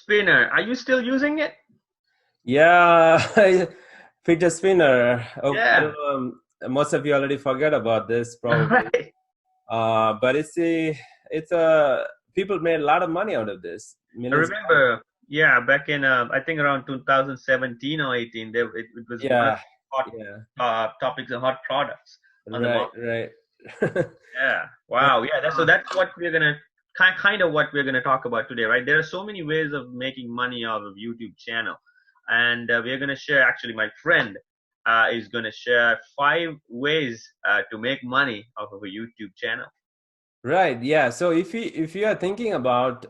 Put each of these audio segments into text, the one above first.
spinner. Are you still using it? Yeah, fidget spinner. Oh, I don't Yeah. know. Most of you already forget about this probably. Right. But it's a people made a lot of money out of this, I millions of dollars. remember, yeah, back in I think around 2017 or 18, it was one of Yeah, the hot yeah, topics and hot products on the right, market. right. Yeah. And, Wow. Yeah. So that's what we're gonna kind of what we're gonna talk about today, right? There are so many ways of making money out of YouTube channel, and we're gonna share. Actually, my friend is gonna share 5 ways to make money off of a YouTube channel. right, yeah. So if you are thinking about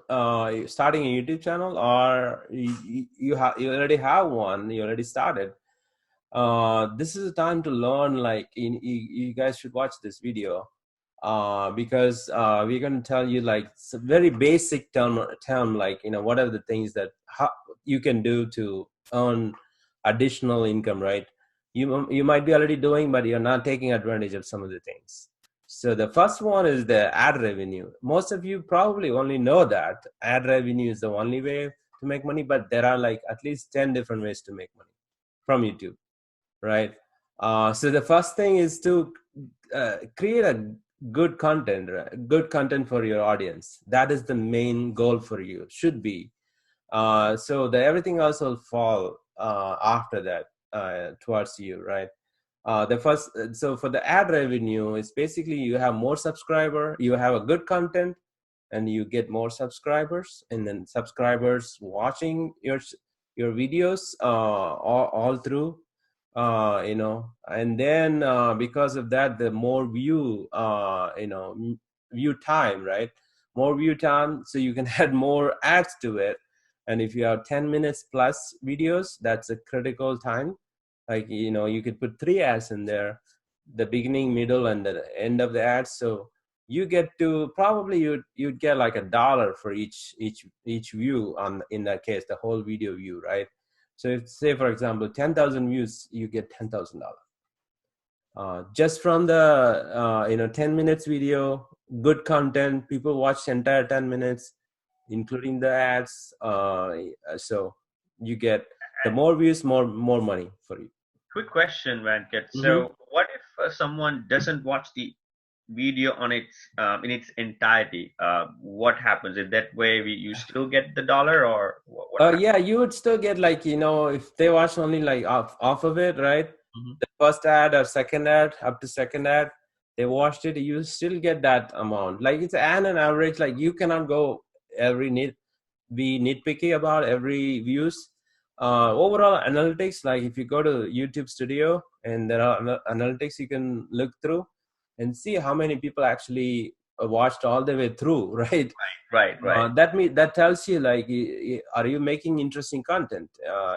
starting a YouTube channel, or you already have one, you already started, this is a time to learn. Like you guys should watch this video, because we're going to tell you like very basic term, like what are the things that you can do to earn additional income, right? You might be already doing, but you're not taking advantage of some of the things. So the first one is the ad revenue. Most of you probably only know that ad revenue is the only way to make money, but there are like at least 10 different ways to make money from YouTube, right? So the first thing is to create a good content, right? Good content for your audience. That is the main goal for you, should be. So that everything else will fall after that, towards you, right? The first, so for the ad revenue, it's basically you have more subscriber, you have a good content, and you get more subscribers, and then subscribers watching your videos all through, and then because of that, the more view time, right? More view time, so you can add more ads to it. And if you have 10 minutes plus videos, that's a critical time. Like you could put 3 ads in there: the beginning, middle, and the end of the ads. So you get to probably you'd get like $1 for each view, on in that case the whole video view, right? So if, say for example, 10,000 views, you get $10,000 just from the 10 minutes video. Good content, people watch the entire 10 minutes including the ads. So you get, the more views, more money for you. Quick question, Venkat. Mm-hmm. So, what if someone doesn't watch the video on its in its entirety? What happens? In that way, you still get the dollar, or what happens? Yeah, you would still get, like, if they watch only like off of it, right? Mhm. The first ad or second ad, up to second ad, they watched it, you still get that amount. Like it's an average. Like you cannot go every be nitpicky about every views. Overall analytics, like if you go to YouTube Studio and there are analytics you can look through and see how many people actually watched all the way through, right? Right, right. That tells you, like, are you making interesting content?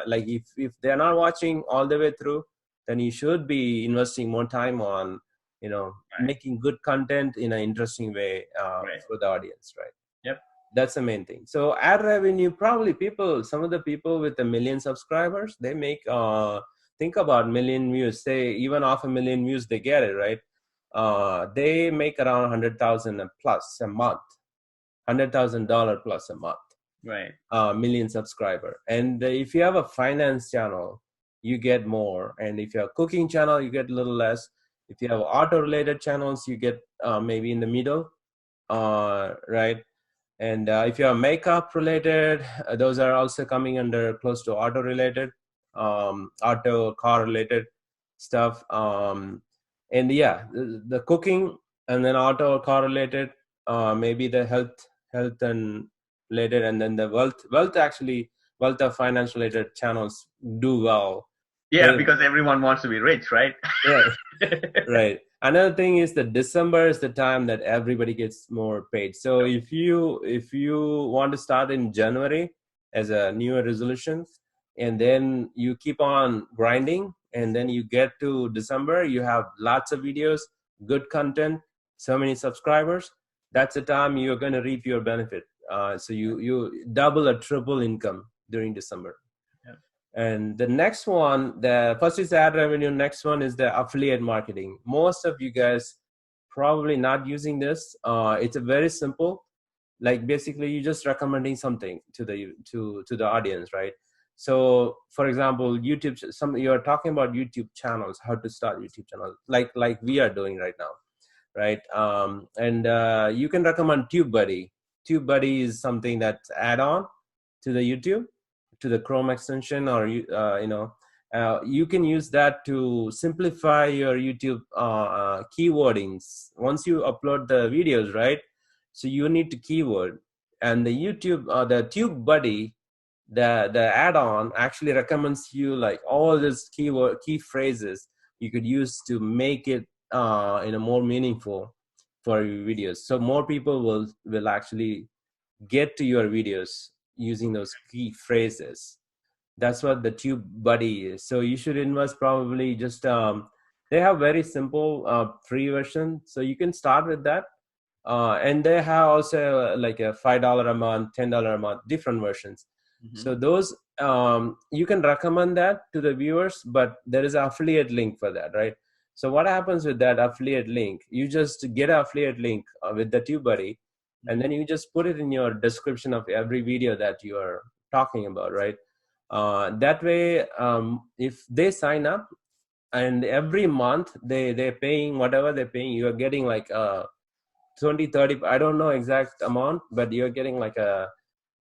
Like if they're not watching all the way through, then you should be investing more time on Right, making good content in an interesting way right. for the audience, right? Yep. That's the main thing. So ad revenue, probably some of the people with 1 million subscribers, they make think about million views. Say even off 1 million views, they get it, right? They make around 100,000 plus a month, $100,000 plus a month, Right. million subscriber. And if you have a finance channel, you get more. And if you have a cooking channel, you get a little less. If you have auto related channels, you get maybe in the middle, right? And if you have makeup related, those are also coming under close to auto related, auto car related stuff. And yeah, the cooking, and then auto car related, maybe the health and related, and then the wealth of finance related channels do well. Yeah, But because everyone wants to be rich, right? right, right. Another thing is that December is the time that everybody gets more paid. So if you want to start in January as a new Year resolution, and then you keep on grinding, and then you get to December, you have lots of videos, good content, so many subscribers. That's the time you're going to reap your benefit. So you double or triple income during December. Yeah. And the next one, the first is ad revenue. Next one is the affiliate marketing. Most of you guys probably not using this. It's a very simple. Like basically you just recommending something to the audience, right? So for example, YouTube, some you're talking about YouTube channels, how to start YouTube channels, like we are doing right now, right? And you can recommend TubeBuddy. TubeBuddy is something that's add-on to the YouTube, to the Chrome extension, or you can use that to simplify your YouTube keywordings. Once you upload the videos, right? So you need to keyword, and the TubeBuddy, the add-on actually recommends you like all these key phrases you could use to make it more meaningful for your videos. So more people will actually get to your videos using those key phrases. That's what the Tube Buddy is. So you should invest probably just they have very simple free version, so you can start with that. And they have also like a $5 a month, $10 a month, different versions. Mm-hmm. So those you can recommend that to the viewers, but there is an affiliate link for that, right? So what happens with that affiliate link? You just get an affiliate link with the TubeBuddy, and then you just put it in your description of every video that you are talking about, right? That way, if they sign up and every month they're paying whatever they're paying, you're getting like 20, 30, I don't know exact amount, but you're getting like a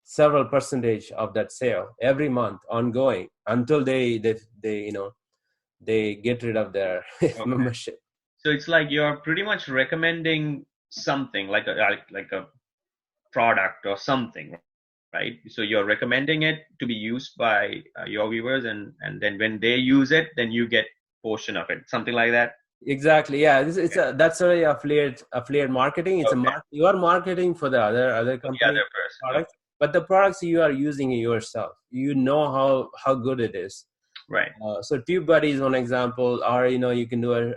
several percentage of that sale every month ongoing until they get rid of their Okay. membership. So it's like you're pretty much recommending something like a product or something, right? So you're recommending it to be used by your viewers, and then when they use it, then you get portion of it, something like that. Exactly. Yeah. That's a affiliate marketing. It's Okay. you are marketing for the other For the company other person. products, but the products you are using yourself, you know how good it is. Right. So TubeBuddy is one example, or you can do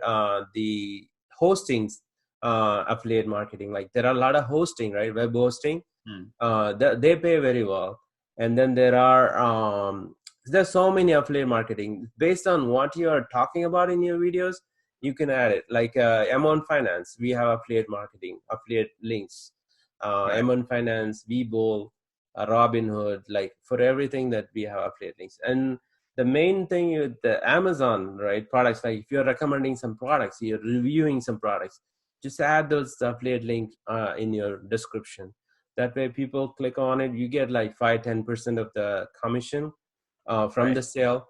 the hostings affiliate marketing. Like there are a lot of hosting, right? Web hosting. They pay very well, and then there's so many affiliate marketing based on what you are talking about in your videos. You can add it, like M1 Finance. We have affiliate marketing, affiliate links. Right. M1 Finance, Webull, Robinhood, like for everything that we have affiliate links. And the main thing with the Amazon, right, products, like if you're recommending some products, you're reviewing some products, just add those affiliate links in your description. That way people click on it, you get like 5-10% of the commission from Right. the sale.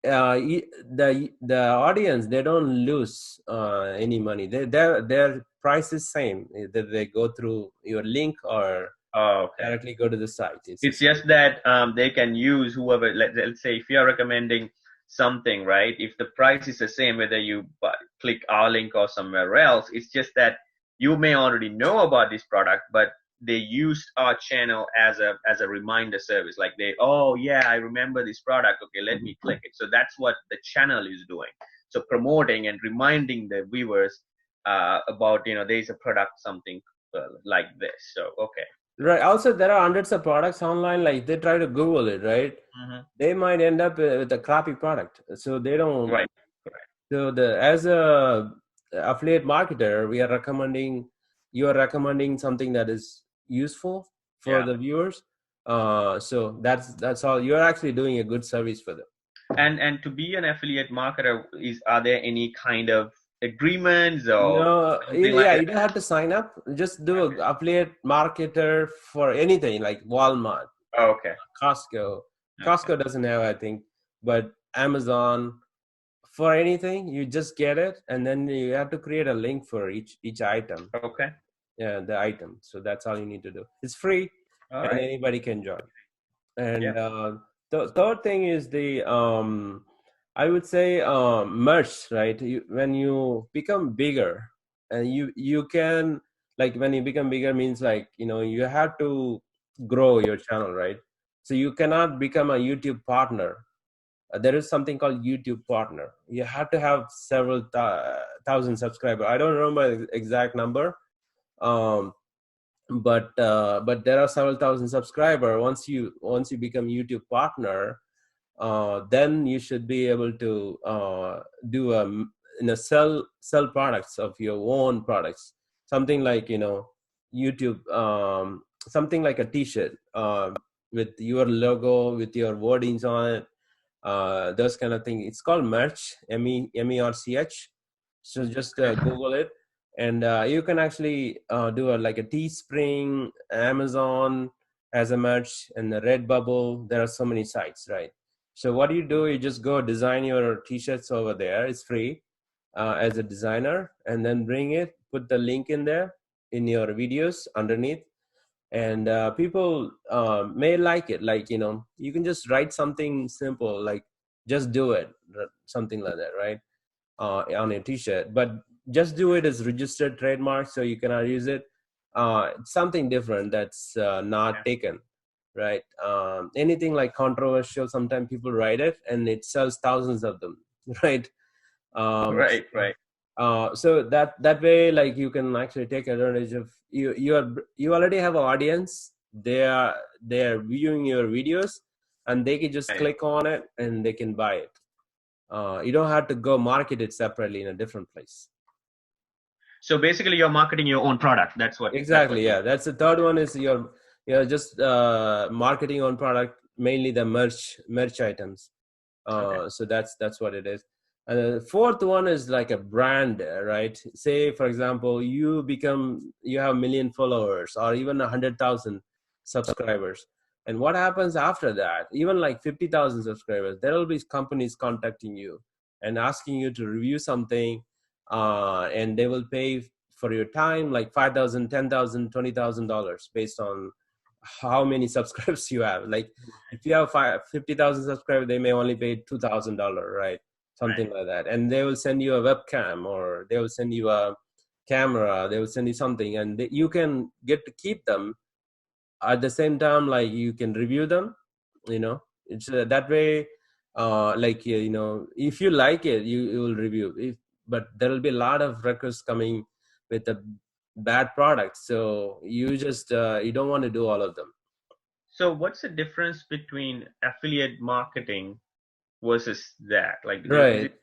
The audience, they don't lose any money. Their price is same either they go through your link or Oh, okay. directly go to the site. It's just that they can use whoever. Let's say if you are recommending something, right? If the price is the same, whether you click our link or somewhere else, it's just that you may already know about this product, but they used our channel as a reminder service. Like oh yeah, I remember this product. Okay, let me click it. So that's what the channel is doing. So promoting and reminding the viewers about there's a product, something like this. So okay. Right. Also, there are hundreds of products online. Like they try to Google it, right? They might end up with a crappy product. So they don't. Right. So as a affiliate marketer, you are recommending something that is useful for the viewers. So that's all. You're actually doing a good service for them. And to be an affiliate marketer, are there any kind of agreements or No, something yeah, like you don't have to sign up. Just do an affiliate marketer for anything like Walmart, that? Okay. Costco. Costco doesn't have, I think, but Amazon, for anything, you just get it, and then you have to create a link for each item. Okay. Yeah, the item. So that's all you need to do. It's free, All and right. anybody can join. And Yeah. the third thing is the I would say merch, right? When you become bigger, and you can, like when you become bigger means like you have to grow your channel, right? So you cannot become a YouTube partner. There is something called YouTube partner. You have to have several thousand subscribers. I don't remember the exact number, um, but there are several thousand subscribers. Once you become YouTube partner, then you should be able to do sell products of your own products. Something like YouTube something like a t-shirt with your logo, with your wordings on it, those kind of things. It's called merch, merch. So just Google it, and you can actually do like a Teespring, Amazon as a merch, and the Redbubble. There are so many sites, right? So what you do, you just go design your t-shirts over there. It's free as a designer, and then bring it, put the link in there in your videos underneath, and people may like it. Like, you can just write something simple like just do it, something like that, right? On a t-shirt, but just do it as registered trademark, so you cannot use it. It's something different that's not taken, right? Anything like controversial, sometimes people write it and it sells thousands of them, right? Right, right. So that way, like, you can actually take advantage of you already have an audience. They are viewing your videos, and they can just Right. click on it and they can buy it. You don't have to go market it separately in a different place. So basically, you're marketing your own product. That's what. Exactly. Yeah, that's the third one. Is you're just marketing on product, mainly the merch items. Okay. So that's what it is. And the fourth one is like a brand, right? Say, for example, you have 1 million followers or even 100,000 subscribers. And what happens after that? Even like 50,000 subscribers, there will be companies contacting you and asking you to review something, and they will pay for your time, like $5,000, $10,000, $20,000 based on how many subscribers you have. Like, if you have 50,000 subscribers, they may only pay $2,000, right? Something Right. like that. And they will send you a webcam, or they will send you a camera, they will send you something, and you can get to keep them. At the same time, like, you can review them. It's that way. Like, if you like it, you will review it. But there will be a lot of records coming with a bad product, so you don't want to do all of them. So what's the difference between affiliate marketing versus that? Like, is Right. it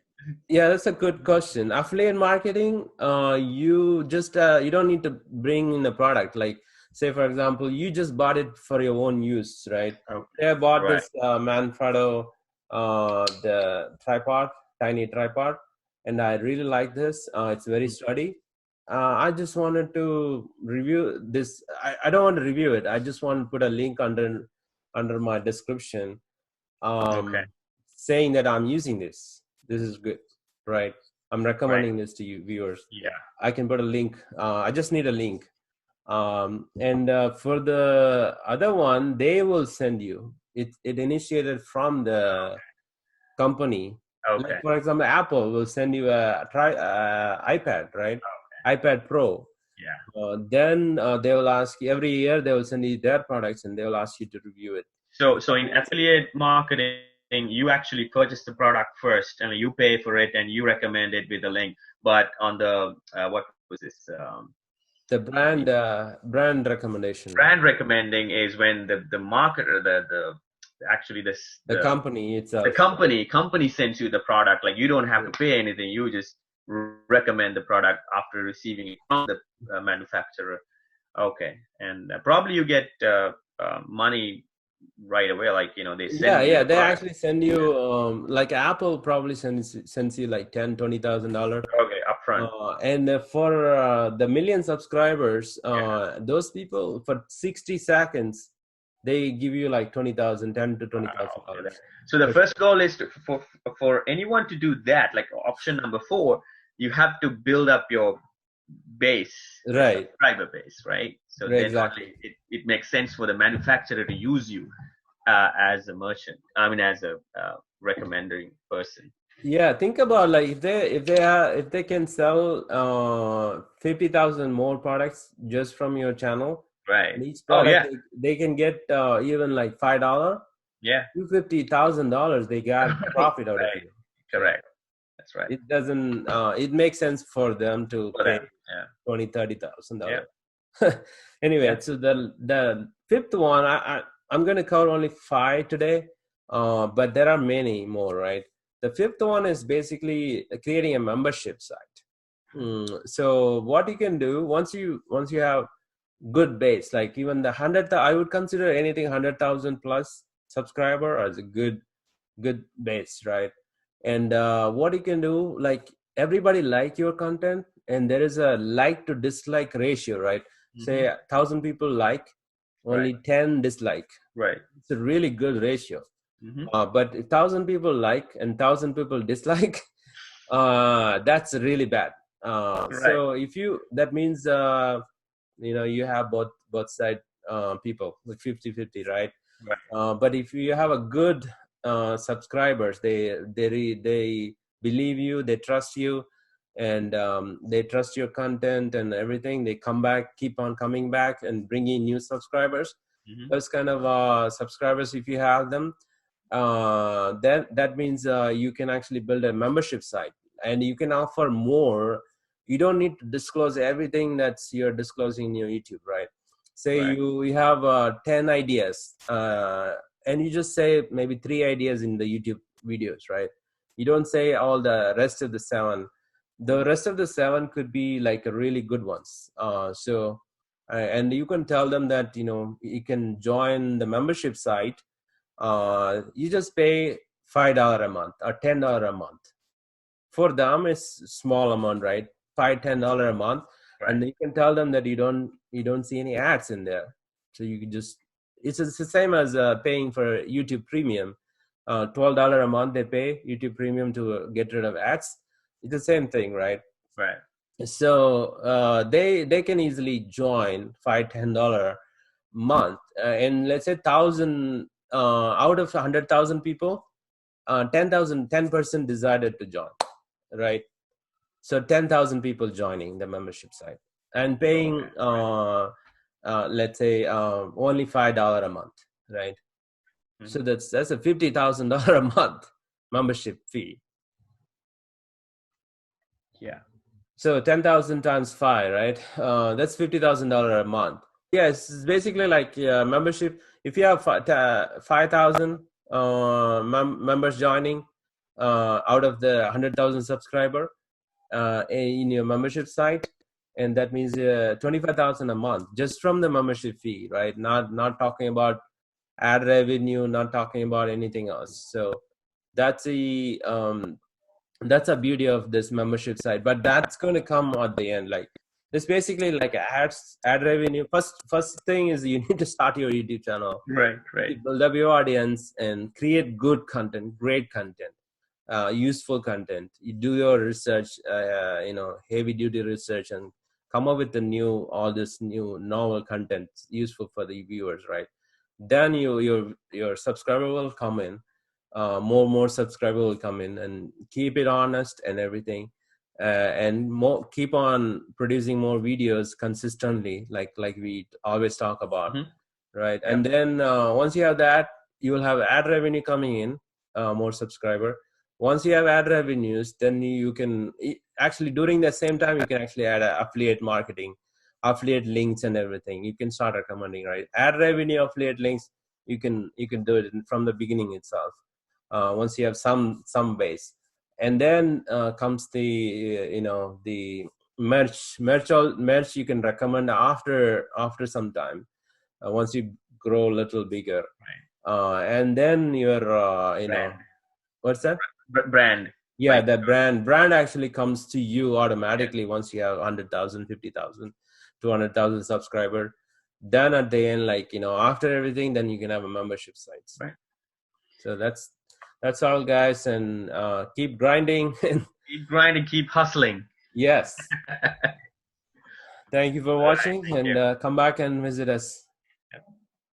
Yeah, that's a good question. Affiliate marketing, you don't need to bring in the product. Like, say, for example, you just bought it for your own use, right? okay? Say I bought Right. this Manfrotto, the tripod, tiny tripod, and I really like this. It's very sturdy. I just wanted to review this. I don't want to review it. I just want to put a link under my description, Okay. saying that I'm using this. This is good, right? I'm Right. recommending this to you viewers. Yeah. I can put a link. I just need a link. And for the other one, they will send you. It initiated from the company. Like, Okay. for example, Apple will send you a iPad, right? iPad Pro. Yeah. Then they will ask you every year. They will send you their products, and they will ask you to review it. So in affiliate marketing, you actually purchase the product first, and you pay for it, and you recommend it with a link. But on the what was this? The The brand recommendation. brand recommending is when the marketer, the actually this The company the itself. company sends you the product. Like, you don't have to pay anything. You just recommend the product after receiving it from the manufacturer. Okay. And probably you get money right away. Like, they Yeah, send you yeah. the They product. actually send you, like, Apple probably sends you like $10,000, $20,000. Okay, upfront. And for the million subscribers, those people, for 60 seconds, they give you like 20,000, $10,000 to twenty thousand Okay, dollars. so the So, first goal is for anyone to do that. Like, option number 4, you have to build up your base, your right, subscriber base, right? So right, then exactly. only it makes sense for the manufacturer to use you as a merchant. I mean, as a recommending person. Yeah, think about, like, if they can sell 50,000 more products just from your channel, Right. and each Oh product yeah. they can get even like $5, Yeah. $250,000, they got Right. profit out of Right. you. So Correct. That's right. it doesn't it makes sense for them to For pay them. Yeah. 20, $30,000. Yeah. Anyway, Yeah. so the fifth one, I'm going to cover only 5 today, but there are many more, right? The fifth one is basically creating a membership site. So what you can do, once you have good base. Like even the 100, I would consider anything 100,000 plus subscriber as a good base, right? And what you can do, like everybody like your content, and there is a like to dislike ratio, right? Say 1,000 people like, Right. only 10 dislike. Right. It's a really good ratio. Mm-hmm. But if 1,000 people like and 1,000 people dislike, that's really bad. Right. So if you, that means you have both side people, like 50-50, right? Right. But if you have a good subscribers, they believe you, they trust you, and they trust your content and everything. They come back, keep on coming back and bringing new subscribers. Mm-hmm. Those kind of subscribers, if you have them, that means you can actually build a membership site, and you can offer more. You don't need to disclose everything that's you're disclosing in your YouTube, right? Say Right. you have 10 ideas, and you just say maybe 3 ideas in the YouTube videos, right? You don't say all the rest of the 7. The rest of the 7 could be like a really good ones. And you can tell them that you can join the membership site. You just pay $5 a month or $10 a month. For them, it's small amount, right? $5-10 a month, Right. and you can tell them that you don't see any ads in there, so you can just, it's the same as paying for YouTube Premium. $12 a month they pay YouTube Premium to get rid of ads. It's the same thing, right? Right. So they can easily join $5-10 month, and let's say 1,000 out of 100,000 people, 10% decided to join, right? So 10,000 people joining the membership site and paying Okay. let's say only $5 a month, right? So Mm-hmm. that's a $50,000 a month membership fee. Yeah. So 10,000 times 5, right? That's $50,000 a month. Yes, it's basically like membership. If you have 5,000 members joining out of the 100,000 subscriber in your membership site, and that means 25,000 a month just from the membership fee, right? Not talking about ad revenue, not talking about anything else. So that's the beauty of this membership site, but that's going to come at the end. Like it's basically like ad revenue. First thing is you need to start your YouTube channel, Right. Right. build up your audience, and create good content, great content, useful content. You do your research, heavy duty research, and come up with all this new novel content useful for the viewers, right? Then your subscriber will come in, more subscriber will come in, and keep it honest and everything, and keep on producing more videos consistently, like we always talk about, Mm-hmm. right? Yep. And then once you have that, you will have ad revenue coming in, more subscriber. Once you have ad revenues, then you can actually, during the same time, you can actually add affiliate marketing, affiliate links and everything. You can start recommending, right? Ad revenue, affiliate links, you can do it from the beginning itself, once you have some base. And then comes the merch you can recommend after some time, once you grow a little bigger. And then your Brand. what's that? Brand. Yeah, Like. the brand actually comes to you automatically once you have 100,000, 50,000, 200,000 subscriber. Then at the end, like after everything, then you can have a membership sites. Right. So that's all, guys, and keep grinding. Keep grinding. Keep hustling. Yes, thank you for All right. watching, Thank and you. come back and visit us.